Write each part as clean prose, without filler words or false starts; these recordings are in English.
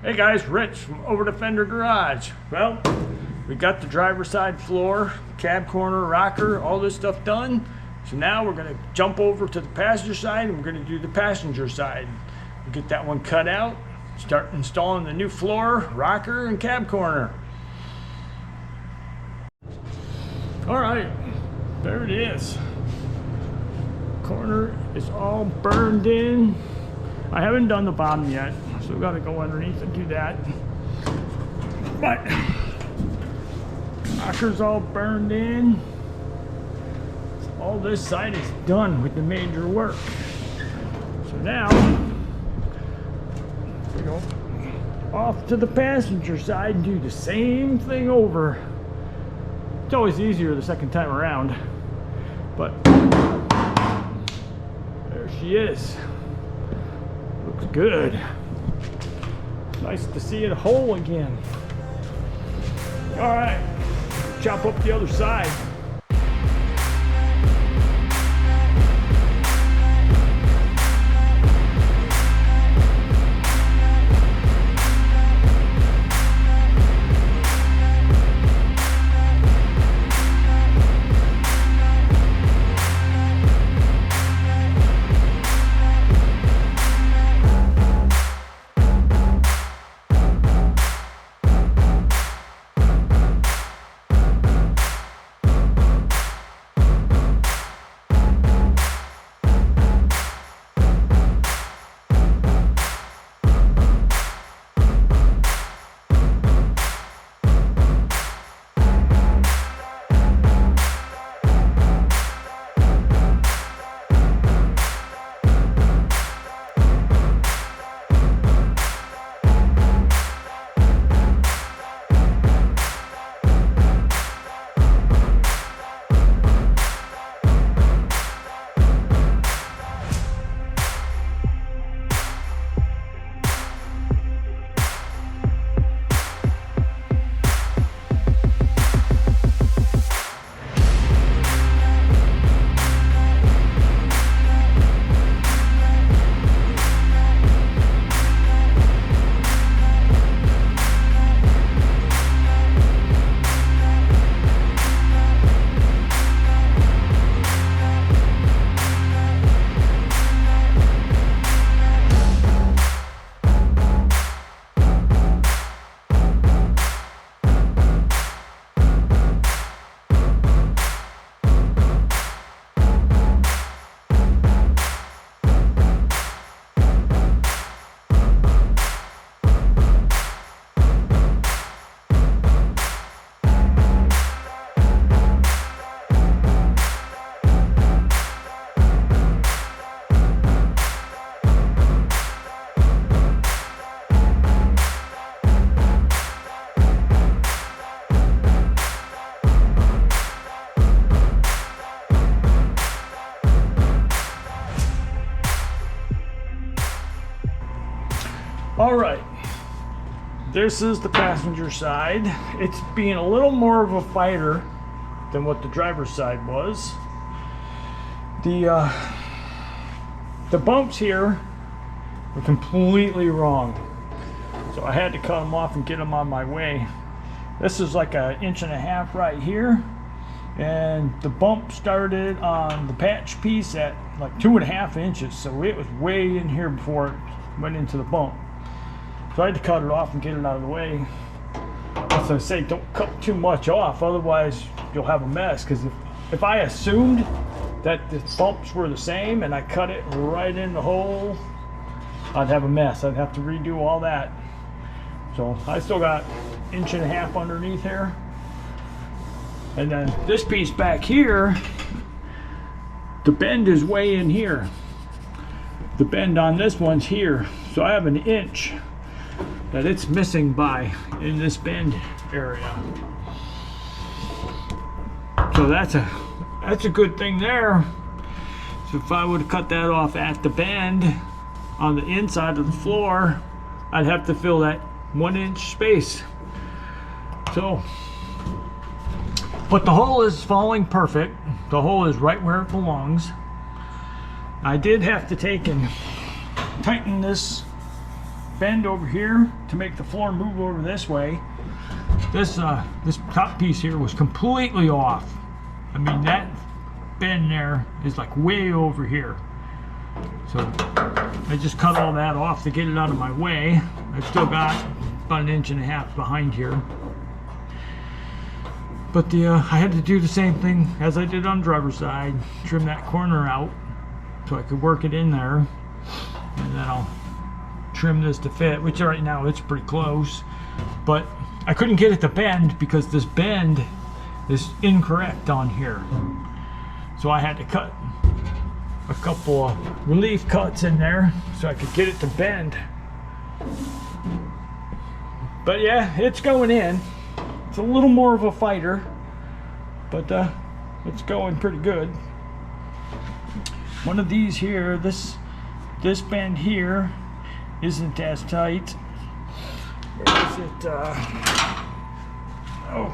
Hey guys, Rich from Over the Fender Garage. Well, we got the driver's side floor, cab corner, rocker, all this stuff done. So now we're gonna jump over to the passenger side and we're gonna do the passenger side. We'll get that one cut out, start installing the new floor, rocker, and cab corner. All right, there it is. Corner is all burned in. I haven't done the bottom yet, so we've got to go underneath and do that. But rocker's all burned in. So all this side is done with the major work. So now we go off to the passenger side and do the same thing over. It's always easier the second time around, but there she is. Looks good. Nice to see it whole again. All right, chop up the other side. All right, this is the passenger side. It's being a little more of a fighter than what the driver's side was. The bumps here were completely wrong, so I had to cut them off and get them on my way. This is like 1.5 inches right here, and the bump started on the patch piece at like 2.5 inches, so it was way in here before it went into the bump. So I had to cut it off and get it out of the way. As I say, don't cut too much off, otherwise you'll have a mess. Because if I assumed that the bumps were the same and I cut it right in the hole, I'd have a mess. I'd have to redo all that. So I still got 1.5 inches underneath here. And then this piece back here, the bend is way in here. The bend on this one's here. So I have 1 inch that it's missing by in this bend area. So that's a good thing there. So if I would have cut that off at the bend on the inside of the floor, I'd have to fill that 1 inch space. So, but the hole is falling perfect. The hole is right where it belongs. I did have to take and tighten this bend over here to make the floor move over this way. This top piece here was completely off. I mean, that bend there is like way over here. So I just cut all that off to get it out of my way. I've still got about 1.5 inches behind here. But I had to do the same thing as I did on driver's side. Trim that corner out so I could work it in there. And then I'll trim this to fit, which right now it's pretty close. But I couldn't get it to bend because this bend is incorrect on here. So I had to cut a couple of relief cuts in there so I could get it to bend. But yeah, it's going in. It's a little more of a fighter, but it's going pretty good. One of these here, this bend here isn't as tight. Where is it? Oh.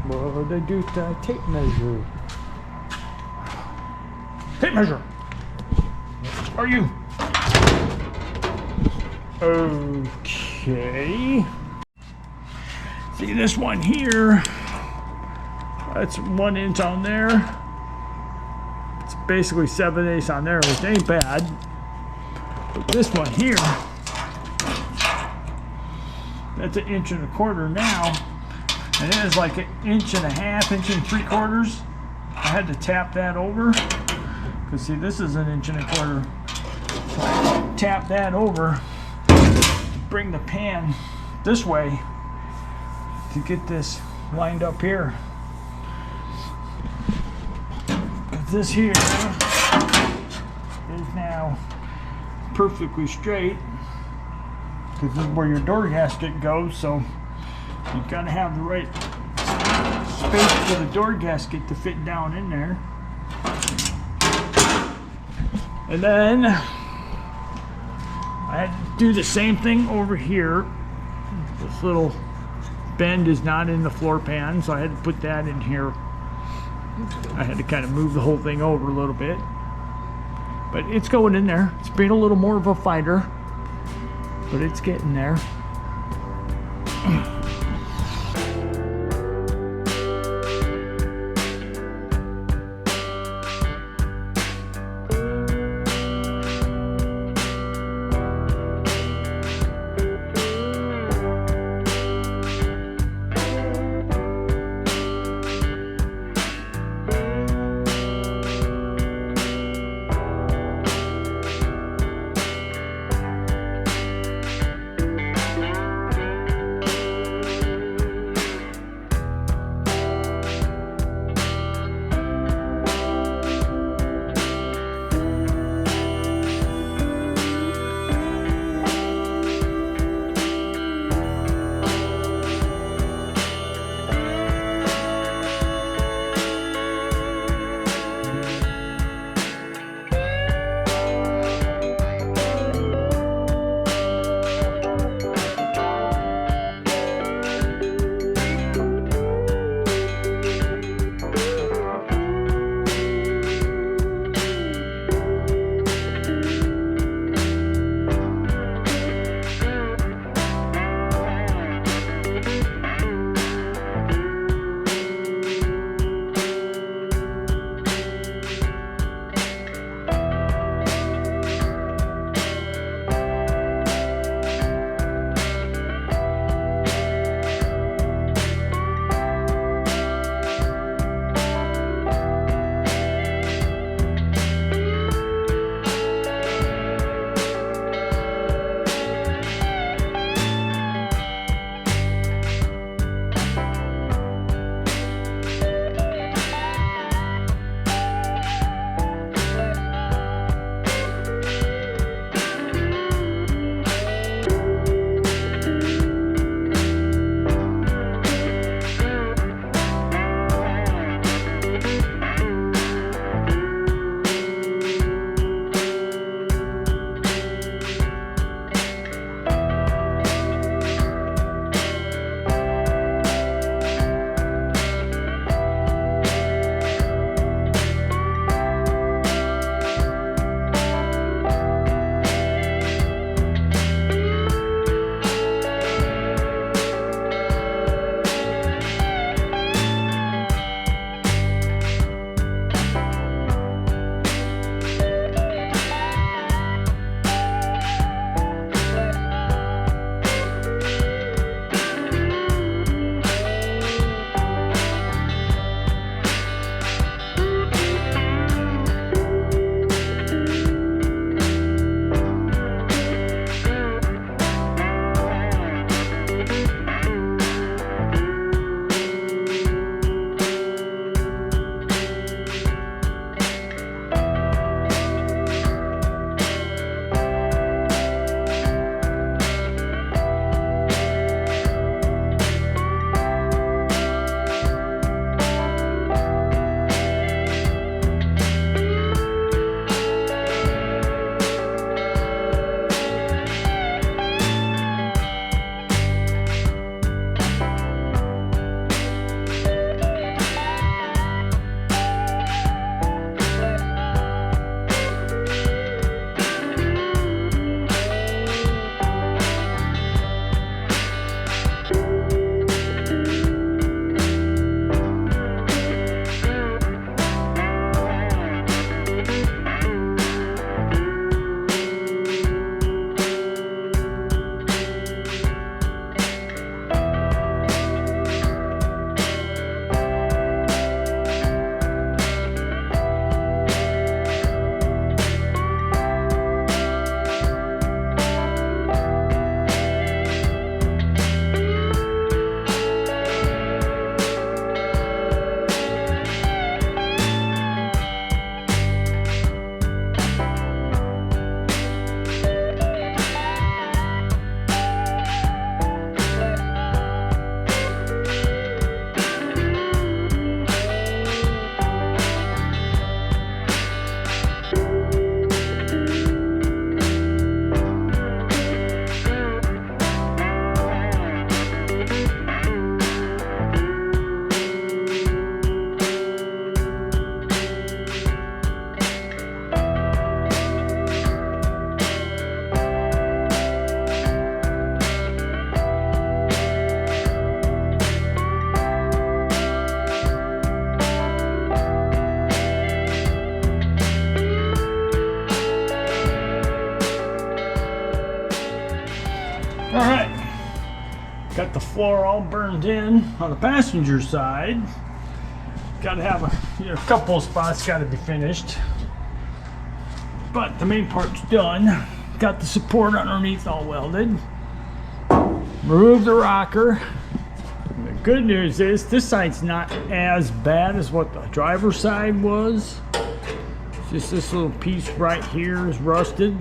Well, they do the tape measure. Tape measure. Are you? Okay. See this one here? That's 1 inch on there. It's basically 7/8 on there, which ain't bad. But this one here, that's 1.25 inches now. And it is like 1.5 inches, 1 3/4. I had to tap that over. Because see, this is 1.25 inches. So I tap that over, bring the pan this way to get this lined up here. This here is now perfectly straight because this is where your door gasket goes, so you've got to have the right space for the door gasket to fit down in there. And then I had to do the same thing over here. This little bend is not in the floor pan, so I had to put that in here. I had to kind of move the whole thing over a little bit. But it's going in there. It's been a little more of a fighter, but it's getting there. All right, got the floor all burned in on the passenger side. Got to have a couple of spots got to be finished, but the main part's done. Got the support underneath all welded. Remove the rocker. And the good news is this side's not as bad as what the driver's side was. Just this little piece right here is rusted,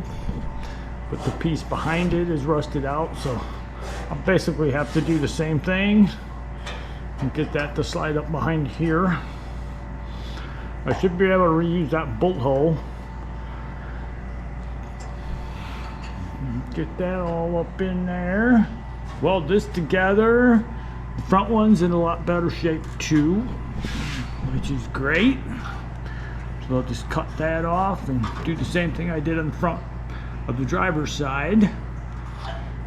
but the piece behind it is rusted out, so I'll basically have to do the same thing and get that to slide up behind here. I should be able to reuse that bolt hole. Get that all up in there. Weld this together. The front one's in a lot better shape too, which is great. So I'll just cut that off and do the same thing I did on the front of the driver's side.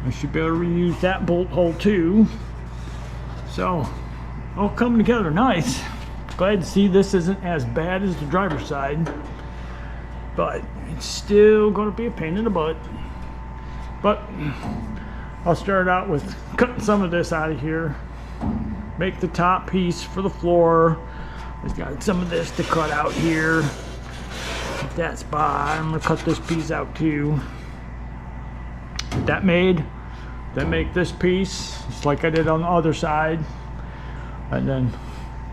I should be able to reuse that bolt hole too. So all coming together nice. Glad to see this isn't as bad as the driver's side, but it's still going to be a pain in the butt. But I'll start out with cutting some of this out of here, make the top piece for the floor. I've got some of this to cut out here at that spot. I'm gonna cut this piece out too. Get that made, then make this piece just like I did on the other side, and then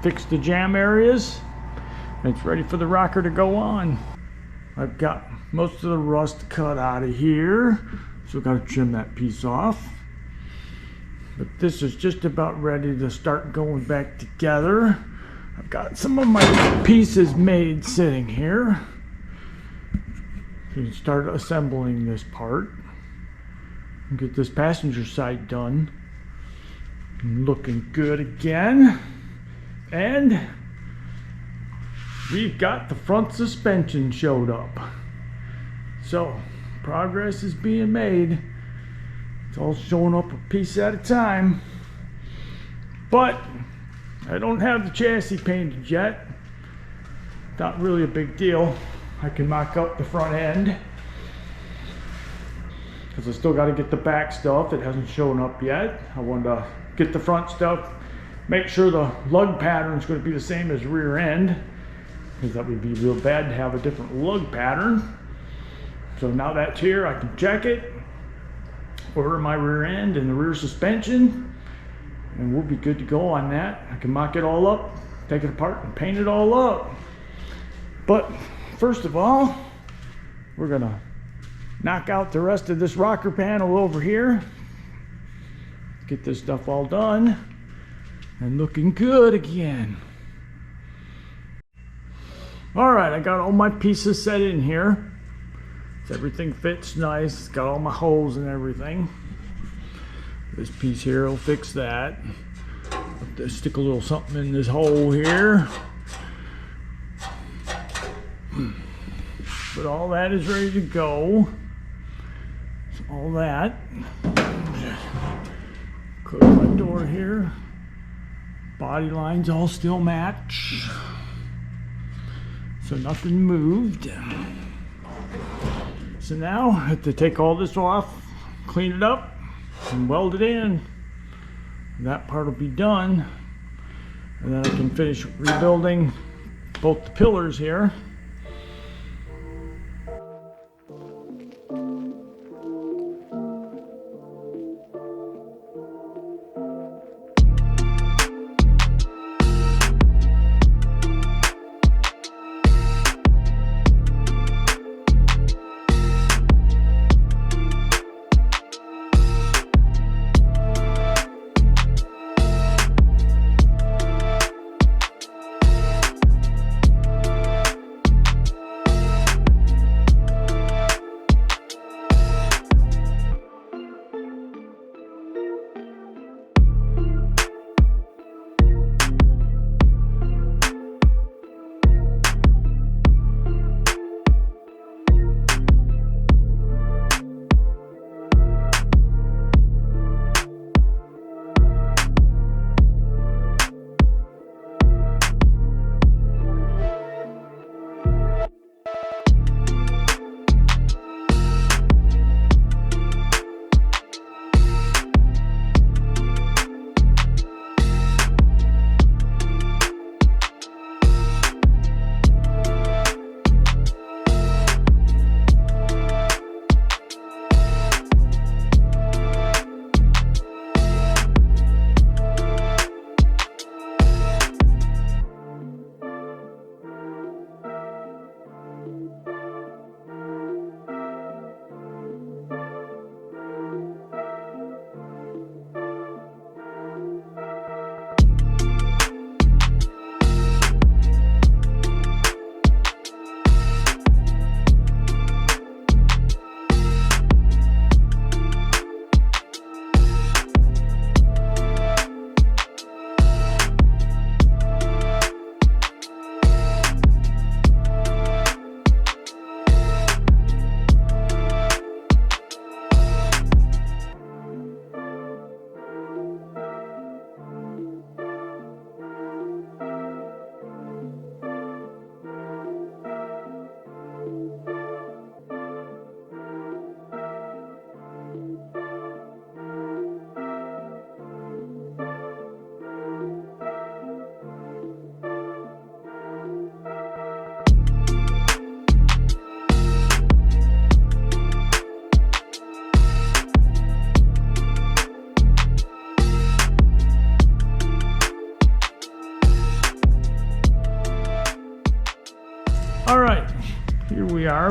fix the jam areas. It's ready for the rocker to go on. I've got most of the rust cut out of here, so I've got to trim that piece off. But this is just about ready to start going back together. I've got some of my pieces made sitting here. You can start assembling this part and get this passenger side done. Looking good again. And we've got the front suspension showed up. So progress is being made. It's all showing up a piece at a time. But I don't have the chassis painted yet. Not really a big deal. I can mock up the front end, because I still got to get the back stuff that hasn't shown up yet. I wanted to get the front stuff, make sure the lug pattern is going to be the same as rear end, because that would be real bad to have a different lug pattern. So now that's here, I can check it, order my rear end and the rear suspension, and we'll be good to go on that. I can mock it all up, take it apart and paint it all up. But first of all, we're gonna knock out the rest of this rocker panel over here, get this stuff all done and looking good again. All right, I got all my pieces set in here. So everything fits nice, got all my holes and everything. This piece here will fix that. Just stick a little something in this hole here. But all that is ready to go. So all that. Close my door here. Body lines all still match. So nothing moved. So now I have to take all this off, clean it up, and weld it in. And that part will be done. And then I can finish rebuilding both the pillars here.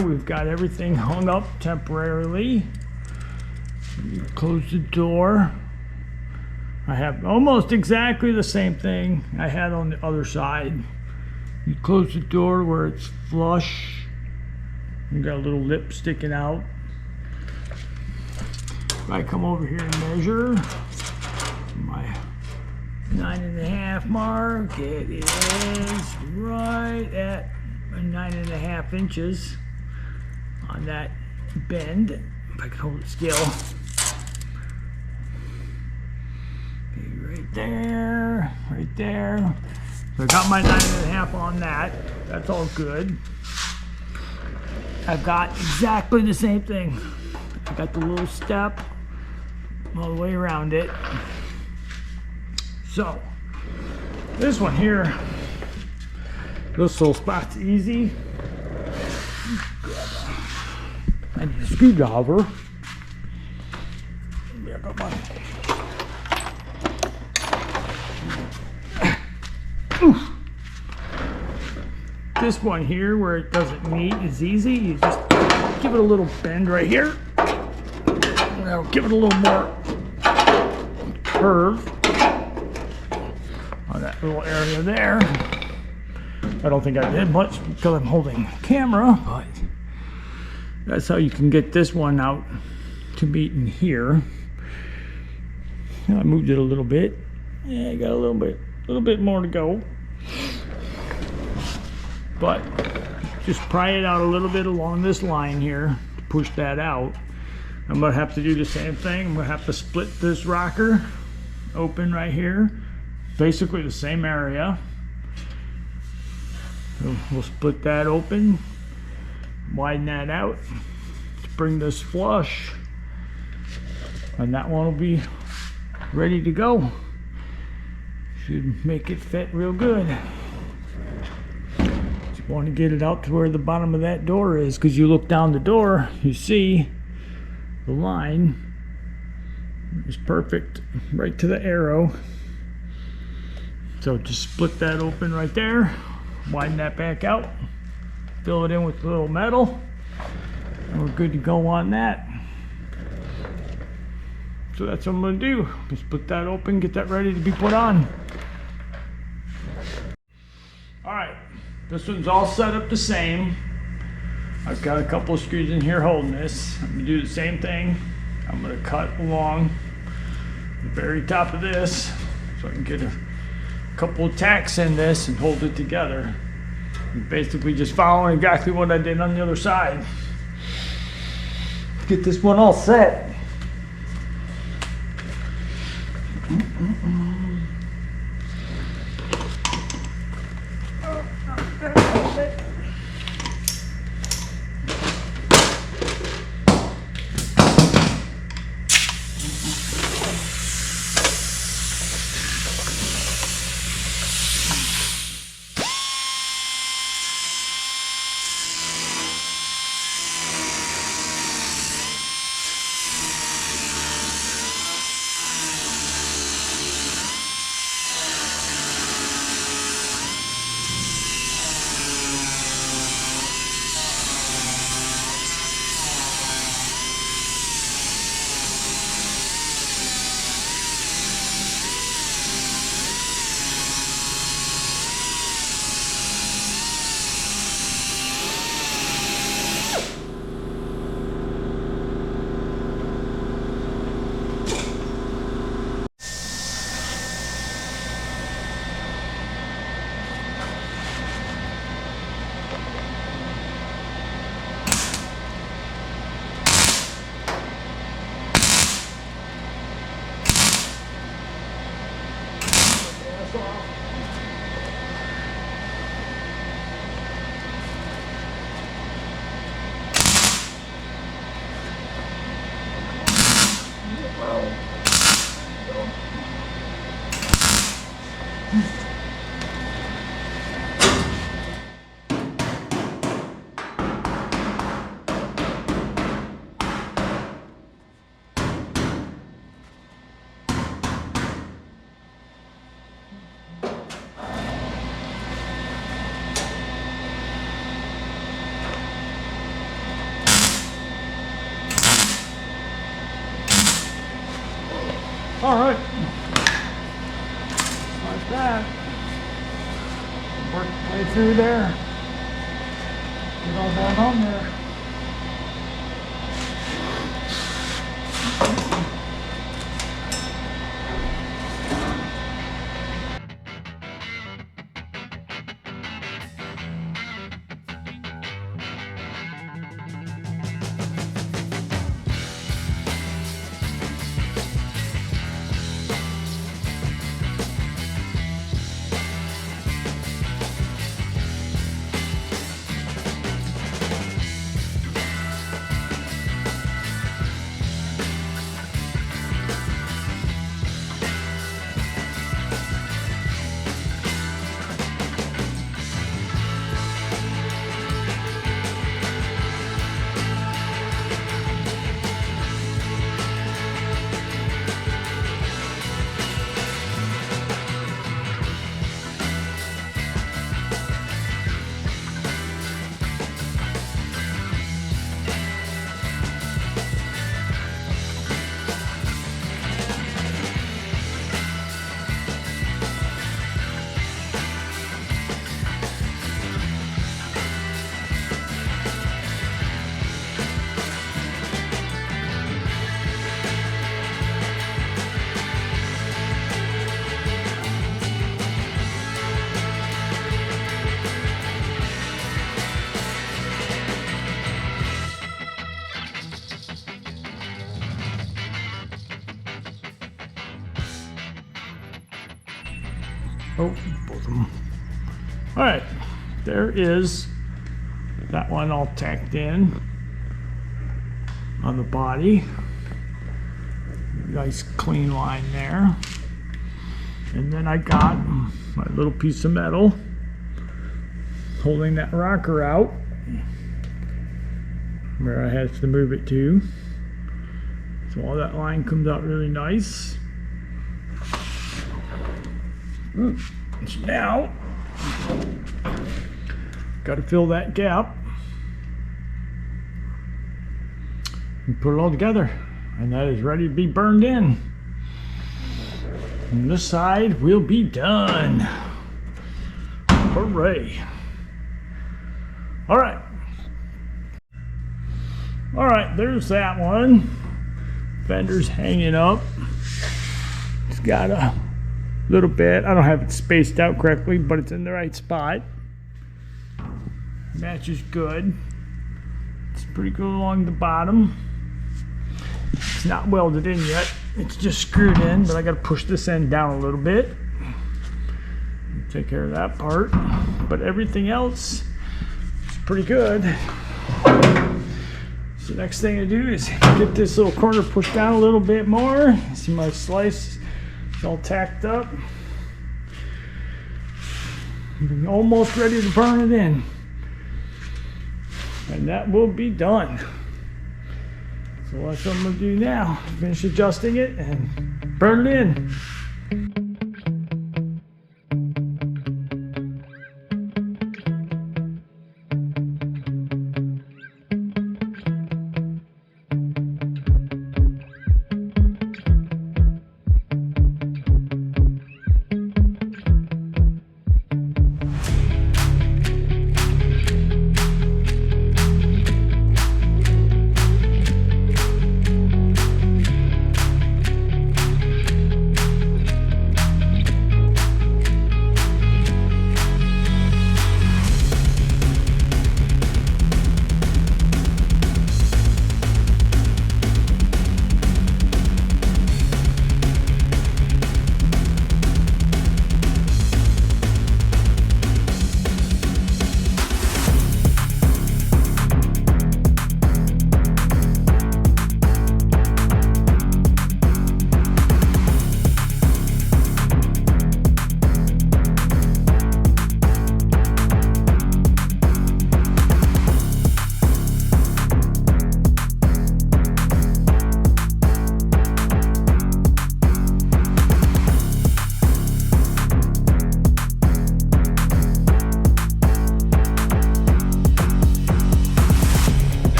there, we've got everything hung up temporarily. You close the door. I have almost exactly the same thing I had on the other side. You close the door where it's flush. You got a little lip sticking out. If I come over here and measure my 9.5 mark, it is right at 9.5 inches on that bend. If I can hold it still. Okay, right there, right there. So I got my 9.5 on that. That's all good. I've got exactly the same thing. I got the little step all the way around it. So this one here, this little spot's easy. I need a screwdriver. Maybe I got my. This one here, where it doesn't meet, is easy. You just give it a little bend right here. Now give it a little more curve on that little area there. I don't think I did much because I'm holding the camera, but that's how you can get this one out to meet in here. I moved it a little bit. Yeah, I got a little bit more to go. But just pry it out a little bit along this line here to push that out. I'm gonna have to do the same thing. I'm gonna have to split this rocker open right here. Basically the same area. So we'll split that open, widen that out to bring this flush, and that one will be ready to go. Should make it fit real good. Just want to get it out to where the bottom of that door is, because you look down the door, you see the line is perfect right to the arrow. So just split that open right there, widen that back out, fill it in with a little metal, and we're good to go on that. So that's what I'm going to do. Just split that open, get that ready to be put on. Alright, this one's all set up the same. I've got a couple of screws in here holding this. I'm going to do the same thing. I'm going to cut along the very top of this so I can get a couple of tacks in this and hold it together. And basically just following exactly what I did on the other side. Get this one all set. All right. Like that. Work my way through there. Get all that on there. Oh, both of them. All right, there is that one all tacked in on the body. Nice clean line there. And then I got my little piece of metal holding that rocker out where I have to move it to. So all that line comes out really nice. So now, got to fill that gap and put it all together, and that is ready to be burned in. And this side will be done. Hooray! All right, there's that one. Fender's hanging up. It's got a little bit, I don't have it spaced out correctly, but it's in the right spot. Matches good. It's pretty good along the bottom. It's not welded in yet. It's just screwed in, but I got to push this end down a little bit. Take care of that part. But everything else is pretty good. So the next thing to do is get this little corner pushed down a little bit more. See my slice is all tacked up. I'm almost ready to burn it in. And that will be done. So that's what I'm going to do now. Finish adjusting it and burn it in.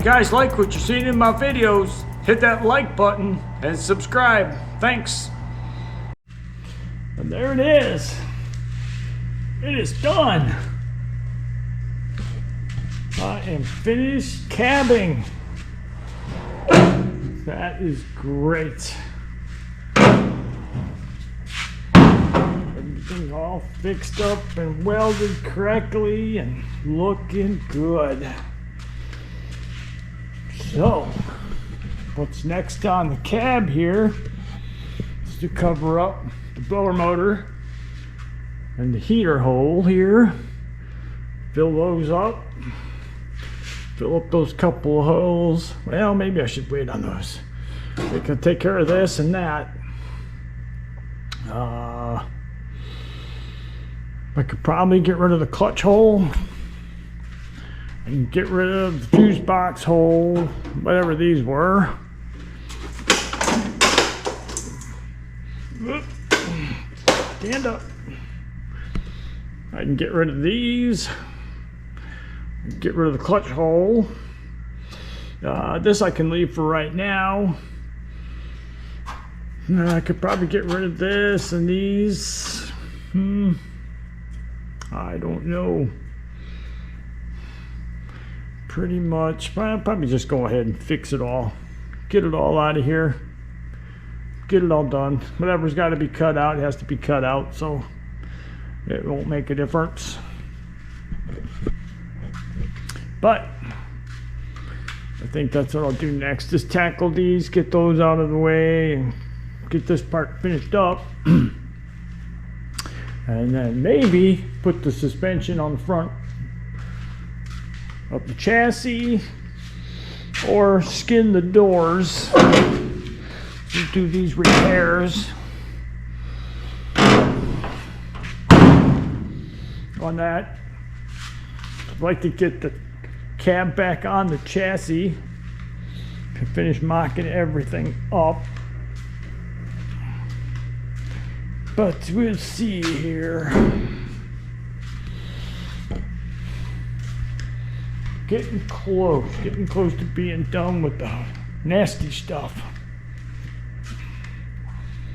guys like what you're seeing in my videos, hit that like button and subscribe. Thanks. And there it is. It is done. I am finished cabbing. That is great. Everything all fixed up and welded correctly and looking good. So, what's next on the cab here is to cover up the blower motor and the heater hole here. Fill those up. Fill up those couple of holes. Well, maybe I should wait on those. We can take care of this and that. I could probably get rid of the clutch hole and get rid of the fuse box hole, whatever these were. Stand up. I can get rid of these. Get rid of the clutch hole. This I can leave for right now. I could probably get rid of this and these. I don't know. Pretty much. I'll probably just go ahead and fix it all. Get it all out of here. Get it all done. Whatever's got to be cut out has to be cut out, so it won't make a difference. But I think that's what I'll do next, is tackle these, get those out of the way, and get this part finished up. And then maybe put the suspension on the front of the chassis, or skin the doors. Do these repairs on that. I'd like to get the cab back on the chassis to finish mocking everything up, but we'll see here. Getting close to being done with the nasty stuff.